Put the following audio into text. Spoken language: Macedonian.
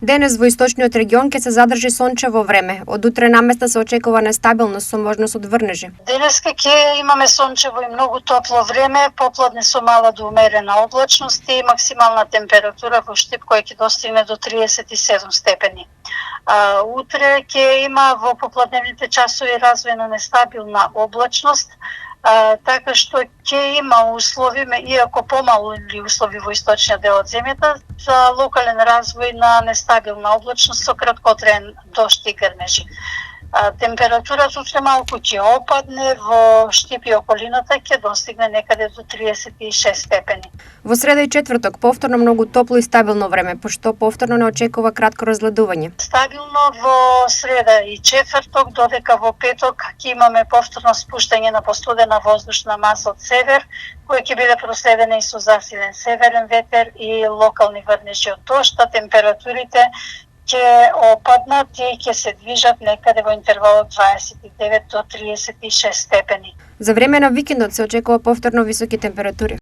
Денес во источниот регион ќе се задржи сончево време. Од утре наместа се очекува нестабилност со можност од врнежи. Денеска ќе имаме сончево и многу топло време, попладне со мала до умерена облачност и максимална температура во Штип која ќе достигне до 37 степени. Утре ќе има во попладневните часови развојна нестабилна облачност, така што ќе има услови, иако помали услови во источниот дел од земјата, за локален развој на нестабилна облачност со краткотраен дожд и грмежи. Температурата утре малку ќе опадне, во Штип и околината ќе достигне некаде до 36 степени. Во среда и четврток повторно многу топло и стабилно време, пошто повторно не очекува кратко разледување. Стабилно во среда и четврток, додека во петок ќе имаме повторно спуштање на постудена воздушна маса од север, која ќе биде проследена и со засилен северен ветер и локални врнежи од дожд, а температурите ќе опаднат и ќе се движат некаде во интервалот 29 до 36 степени. За време на викендот се очекува повторно високи температури.